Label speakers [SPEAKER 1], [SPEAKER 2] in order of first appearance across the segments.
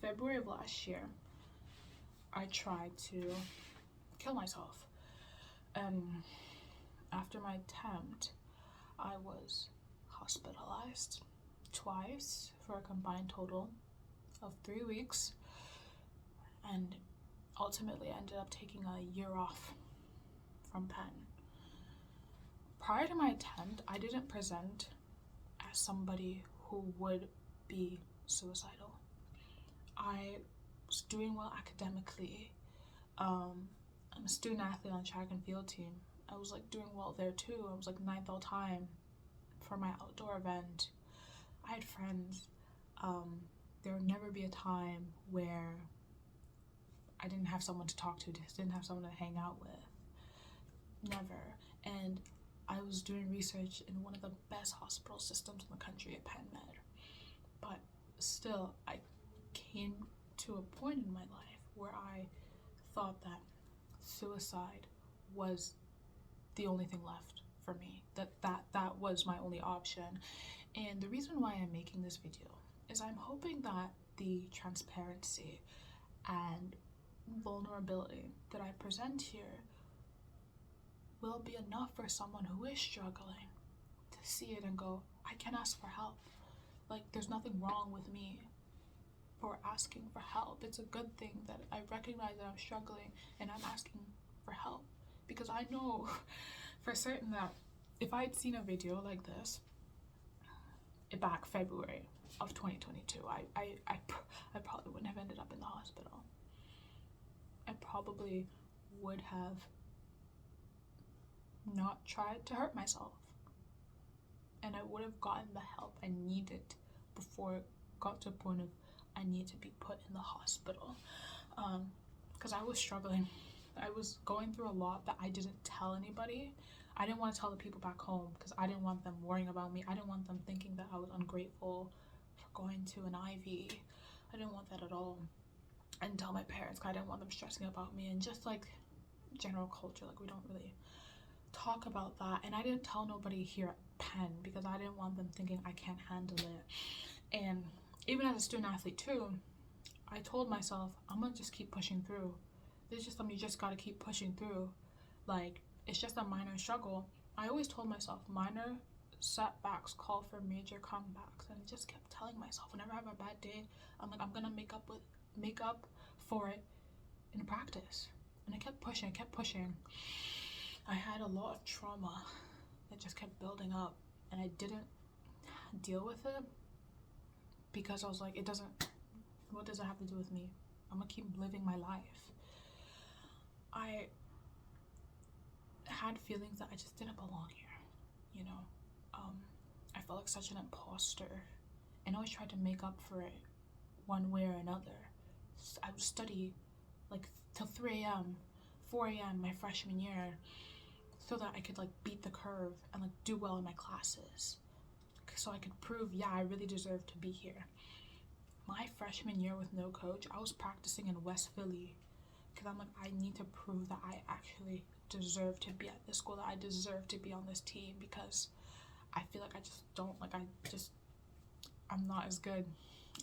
[SPEAKER 1] February of last year, I tried to kill myself. And after my attempt, I was hospitalized twice for a combined total of 3 weeks, and ultimately ended up taking a year off from Penn. Prior to my attempt, I didn't present as somebody who would be suicidal. I was doing well academically. I'm a student athlete on track and field team. I was like doing well there too. I was like ninth all time for my outdoor event. I had friends. There would never be a time where I didn't have someone to talk to, didn't have someone to hang out with. Never. And I was doing research in one of the best hospital systems in the country at Penn Med. But still, I came to a point in my life where I thought that suicide was the only thing left for me, that was my only option. And the reason why I'm making this video is I'm hoping that the transparency and vulnerability that I present here will be enough for someone who is struggling to see it and go, I can ask for help. Like, there's nothing wrong with me for asking for help. It's a good thing that I recognize that I'm struggling and I'm asking for help, because I know for certain that if I had seen a video like this back February of 2022, I probably wouldn't have ended up in the hospital. I probably would have not tried to hurt myself, and I would have gotten the help I needed before it got to a point of I need to be put in the hospital, because I was struggling. I was going through a lot that I didn't tell anybody. I didn't want to tell the people back home because I didn't want them worrying about me. I didn't want them thinking that I was ungrateful for going to an IV. I didn't want that at all. I didn't tell my parents because I didn't want them stressing about me, and just like general culture, like we don't really talk about that. And I didn't tell nobody here at Penn because I didn't want them thinking I can't handle it. And even as a student athlete too, I told myself I'm gonna just keep pushing through. There's just something you just gotta keep pushing through. Like, it's just a minor struggle. I always told myself minor setbacks call for major comebacks, and I just kept telling myself whenever I have a bad day, I'm like, I'm gonna make up for it in practice. And I kept pushing. I had a lot of trauma that just kept building up, and I didn't deal with it because I was like, what does it have to do with me? I'm gonna keep living my life. I had feelings that I just didn't belong here, you know. I felt like such an imposter, and I always tried to make up for it one way or another. I would study like till 3 a.m., 4 a.m. my freshman year so that I could like beat the curve and like do well in my classes, so I could prove, yeah, I really deserve to be here. My freshman year with no coach, I was practicing in West Philly because I'm like, I need to prove that I actually deserve to be at this school, that I deserve to be on this team, because I feel like I just don't, like, I'm not as good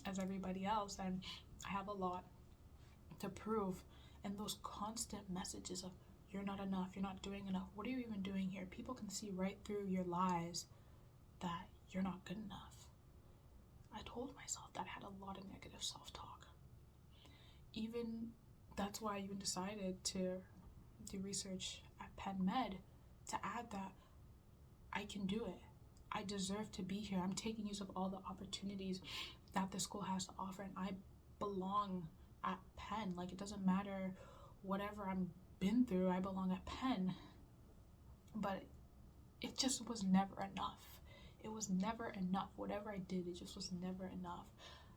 [SPEAKER 1] as everybody else, and I have a lot to prove. And those constant messages of you're not enough, you're not doing enough, what are you even doing here? People can see right through your lies that you're not good enough. I told myself that I had a lot of negative self-talk. That's why I even decided to do research at Penn Med to add that I can do it. I deserve to be here. I'm taking use of all the opportunities that the school has to offer, and I belong at Penn. Like, it doesn't matter whatever I've been through, I belong at Penn. But it just was never enough. It was never enough. Whatever I did, it just was never enough.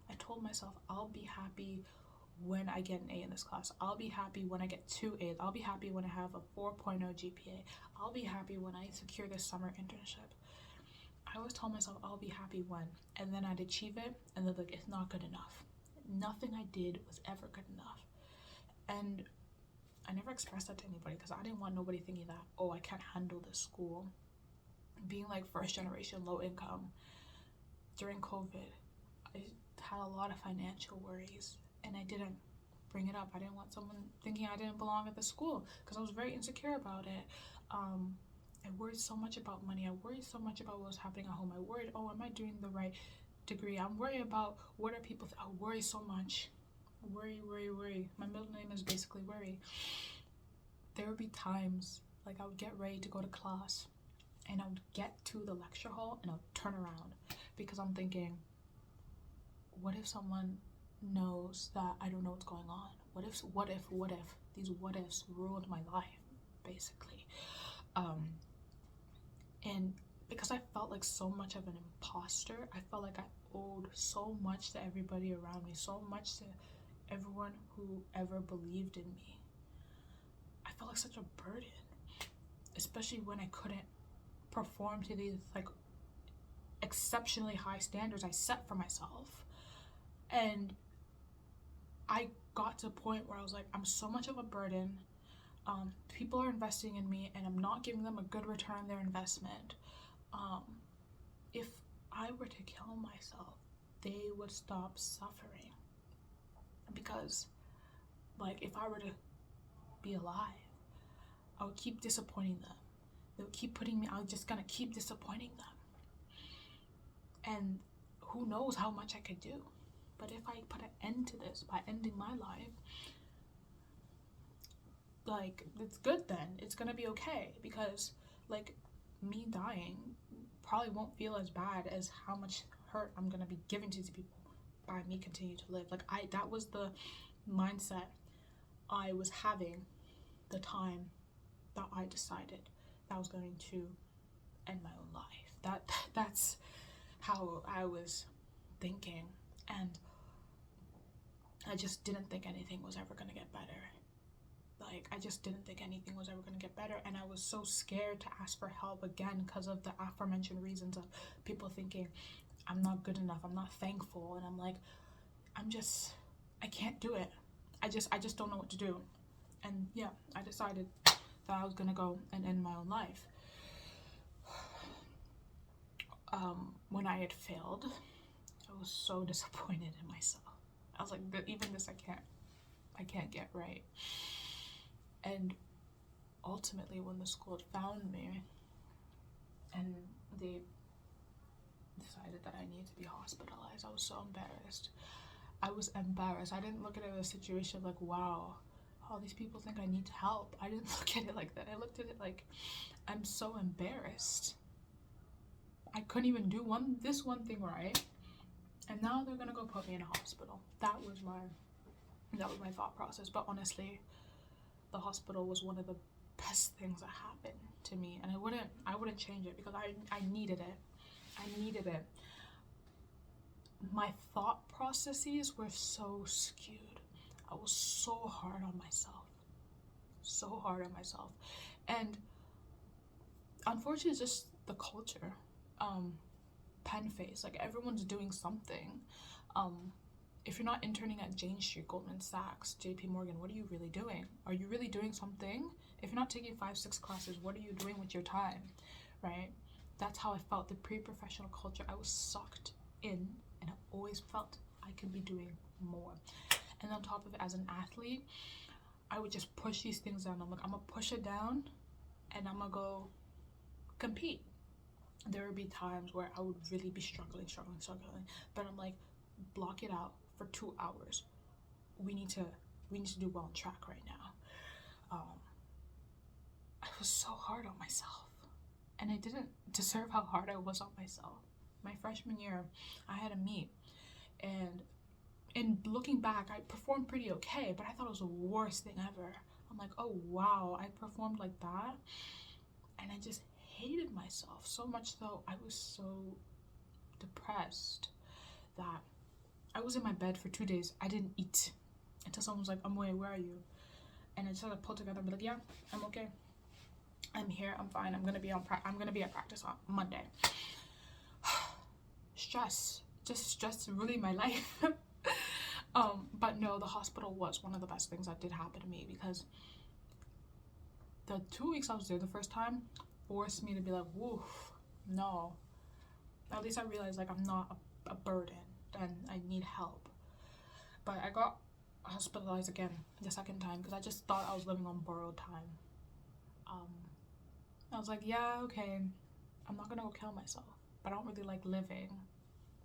[SPEAKER 1] I told myself I'll be happy when I get an A in this class. I'll be happy when I get 2 A's. I'll be happy when I have a 4.0 GPA. I'll be happy when I secure this summer internship. I always tell myself I'll be happy when, and then I'd achieve it, and then like, it's not good enough. Nothing I did was ever good enough. And I never expressed that to anybody because I didn't want nobody thinking that, oh, I can't handle this school. Being like first generation low income during COVID, had a lot of financial worries, and I didn't bring it up. I didn't want someone thinking I didn't belong at the school, because I was very insecure about it. I worried so much about money. I worried so much about what was happening at home. I worried, oh, am I doing the right degree? I'm worried about what are people I worry so much. Worry. My middle name is basically worry. There would be times like I would get ready to go to class, and I would get to the lecture hall and I would turn around, because I'm thinking, what if someone knows that I don't know what's going on? What if these what ifs ruined my life, basically. And because I felt like so much of an imposter, I felt like I owed so much to everybody around me, so much to everyone who ever believed in me. I felt like such a burden, especially when I couldn't perform to these like exceptionally high standards I set for myself. And I got to a point where I was like, I'm so much of a burden. People are investing in me and I'm not giving them a good return on their investment. If I were to kill myself, they would stop suffering, because like if I were to be alive, I would keep disappointing them. They would keep putting me, I was just gonna keep disappointing them. And who knows how much I could do. But if I put an end to this by ending my life, like, it's good then. It's gonna be okay, because like me dying probably won't feel as bad as how much hurt I'm gonna be giving to these people by me continue to live. Like that was the mindset I was having the time that I decided that I was going to end my own life. That's how I was thinking, and I just didn't think anything was ever gonna get better. Like, I just didn't think anything was ever gonna get better, and I was so scared to ask for help again because of the aforementioned reasons of people thinking I'm not good enough, I'm not thankful, and I'm like, I can't do it. I just don't know what to do. And yeah, I decided that I was gonna go and end my own life. When I had failed, I was so disappointed in myself. I was like, even this I can't get right. And ultimately, when the school had found me and they decided that I needed to be hospitalized, I was so embarrassed. I was embarrassed. I didn't look at it as a situation like, wow, all these people think I need help. I didn't look at it like that. I looked at it like, I'm so embarrassed. I couldn't even do this one thing right, and now they're gonna go put me in a hospital. That was my thought process. But honestly, the hospital was one of the best things that happened to me, and I wouldn't change it, because I needed it. My thought processes were so skewed. I was so hard on myself, and unfortunately, it's just the culture. Pen face, like everyone's doing something. If you're not interning at Jane Street, Goldman Sachs, JP Morgan, what are you really doing? Are you really doing something? If you're not taking 5-6 classes, what are you doing with your time, right? That's how I felt. The pre-professional culture, I was sucked in, and I always felt I could be doing more. And on top of it, as an athlete, I would just push these things down. I'm like, I'm gonna push it down and I'm gonna go compete. There would be times where I would really be struggling, but I'm like, block it out for 2 hours. We need to do well on track right now. I was so hard on myself, and I didn't deserve how hard I was on myself. My freshman year, I had a meet, and in looking back, I performed pretty okay, but I thought it was the worst thing ever. I'm like, oh wow, I performed like that, and I just hated myself so much. So I was so depressed that I was in my bed for 2 days. I didn't eat until someone was like, Amoy, where are you? And I just had to pull together and be like, yeah, I'm okay. I'm here, I'm fine. I'm gonna be at practice on Monday. Stress really my life. But no, the hospital was one of the best things that did happen to me, because the 2 weeks I was there the first time forced me to be like, woof, no. At least I realized like I'm not a burden. and I need help. But I got hospitalized again the second time because I just thought I was living on borrowed time. I was like, yeah, okay, I'm not gonna go kill myself, but I don't really like living.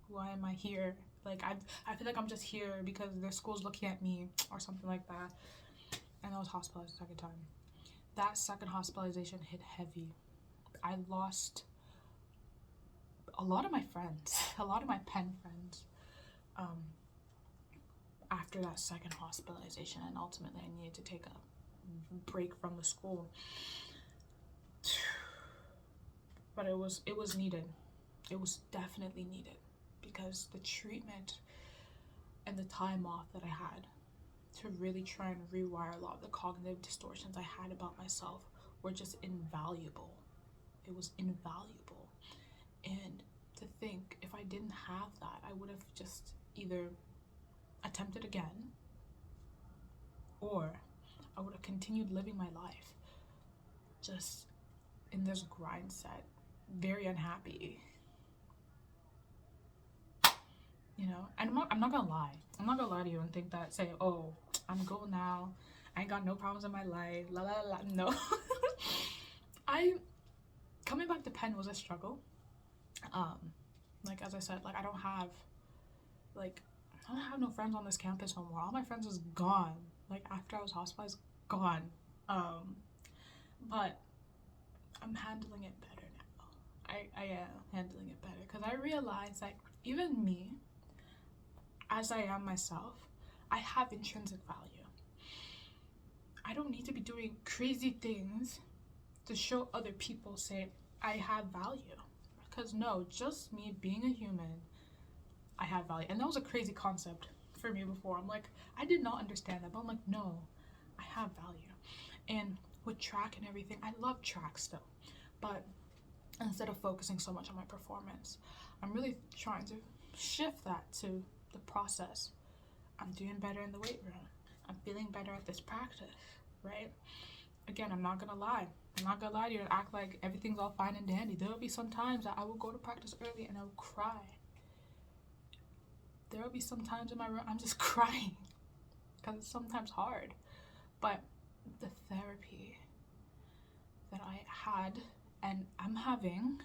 [SPEAKER 1] Why am I here? Like, I feel like I'm just here because the school's looking at me or something like that. And I was hospitalized the second time. That second hospitalization hit heavy. I lost a lot of my friends, a lot of my pen friends, after that second hospitalization, and ultimately I needed to take a break from the school. But it was needed. It was definitely needed because the treatment and the time off that I had to really try and rewire a lot of the cognitive distortions I had about myself were just invaluable. It was invaluable. And to think, if I didn't have that, I would have just either attempted again, or I would have continued living my life just in this grind set, very unhappy. You know, and I'm not gonna lie. I'm not gonna lie to you and think that, say, oh, I'm good now, I ain't got no problems in my life, la la la. No. Coming back to Penn was a struggle. Like, as I said, like, I don't have no friends on this campus no more. All my friends is gone. Like, after I was hospitalized, gone. But I'm handling it better now. I am handling it better because I realize that even me, as I am myself, I have intrinsic value. I don't need to be doing crazy things to show other people, say, I have value. Because no, just me being a human, I have value. And that was a crazy concept for me before. I'm like, I did not understand that, but I'm like, no, I have value. And with track and everything, I love track still. But instead of focusing so much on my performance, I'm really trying to shift that to the process. I'm doing better in the weight room. I'm feeling better at this practice, right? Again, I'm not gonna lie. I'm not gonna lie to you and act like everything's all fine and dandy. There will be some times that I will go to practice early and I will cry. There will be some times in my room I'm just crying because it's sometimes hard. But the therapy that I had and I'm having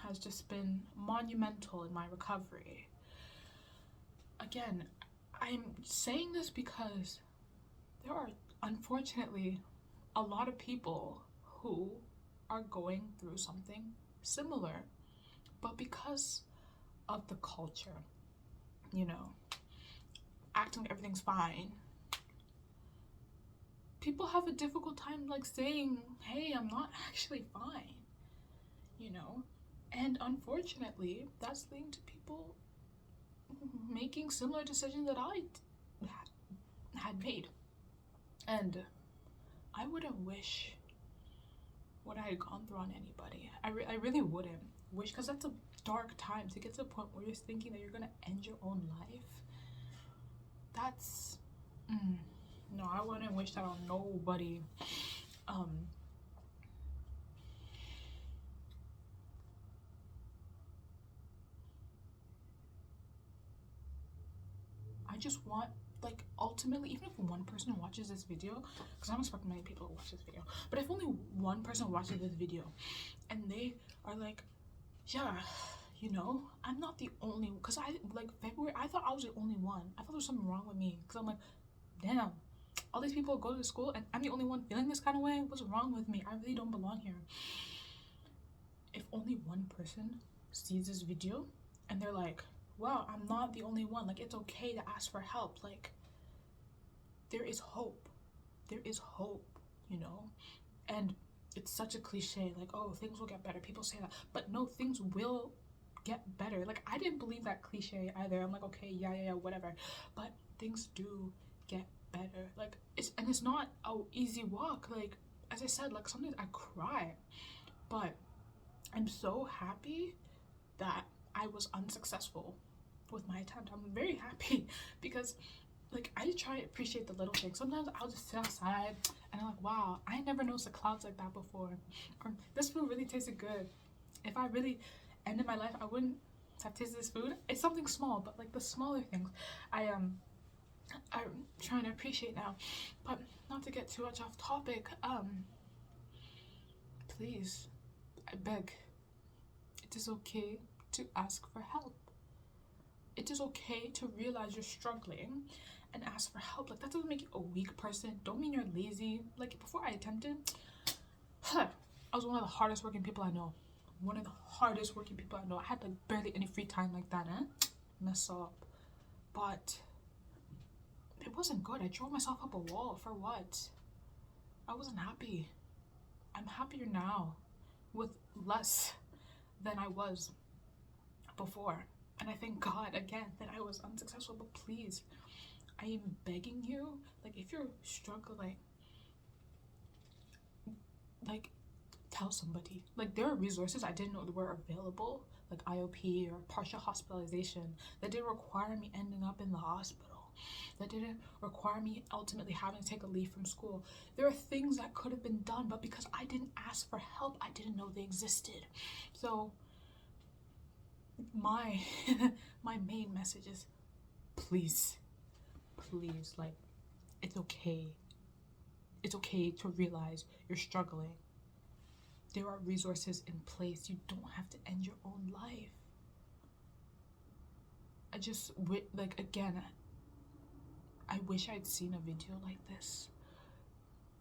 [SPEAKER 1] has just been monumental in my recovery. Again, I'm saying this because there are, unfortunately, a lot of people who are going through something similar, but because of the culture, you know, acting like everything's fine, people have a difficult time like saying, hey, I'm not actually fine, you know. And unfortunately, that's leading to people making similar decisions that I had made. And I wouldn't wish what I had gone through on anybody. I really wouldn't wish, because that's a dark time to get to a point where you're thinking that you're gonna end your own life. That's no, I wouldn't wish that on nobody. I just want, like, ultimately, even if one person watches this video, because I don't expect many people to watch this video, but if only one person watches this video and they are like, yeah, you know, I'm not the only, because February, I thought I was the only one. I thought there was something wrong with me, because I'm like, damn, all these people go to school and I'm the only one feeling this kind of way. What's wrong with me? I really don't belong here. If only one person sees this video and they're like, wow, I'm not the only one. Like, it's okay to ask for help. Like, there is hope. There is hope, you know? And it's such a cliche, like, oh, things will get better. People say that. But no, things will get better. Like, I didn't believe that cliche either. I'm like, okay, yeah, whatever. But things do get better. Like, it's not an easy walk. Like, as I said, like, sometimes I cry. But I'm so happy that I was unsuccessful with my attempt. I'm very happy because, like, I just try to appreciate the little things. Sometimes I'll just sit outside and I'm like, wow, I never noticed the clouds like that before. Or this food really tasted good. If I really ended my life, I wouldn't I've tasted this food. It's something small, but like the smaller things, I'm trying to appreciate now. But not to get too much off topic, please, I beg, it is okay to ask for help. It is okay to realize you're struggling and ask for help. Like, that doesn't make you a weak person. Don't mean you're lazy. Like, before I attempted, I was one of the hardest working people I know. One of the hardest working people I know. I had like barely any free time like that, Mess up. But it wasn't good. I drove myself up a wall. For what? I wasn't happy. I'm happier now with less than I was before. And I thank God again that I was unsuccessful. But please, I am begging you, like, if you're struggling, like, tell somebody. Like, there are resources I didn't know that were available, like IOP or partial hospitalization, that didn't require me ending up in the hospital, that didn't require me ultimately having to take a leave from school. There are things that could have been done, but because I didn't ask for help, I didn't know they existed. So my my main message is, please, like, it's okay to realize you're struggling. There are resources in place. You don't have to end your own life. I just, like, again, I wish I'd seen a video like this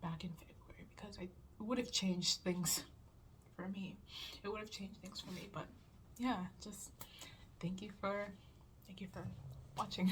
[SPEAKER 1] back in February, because it would have changed things for me. It would have changed things for me. But yeah, just thank you for watching.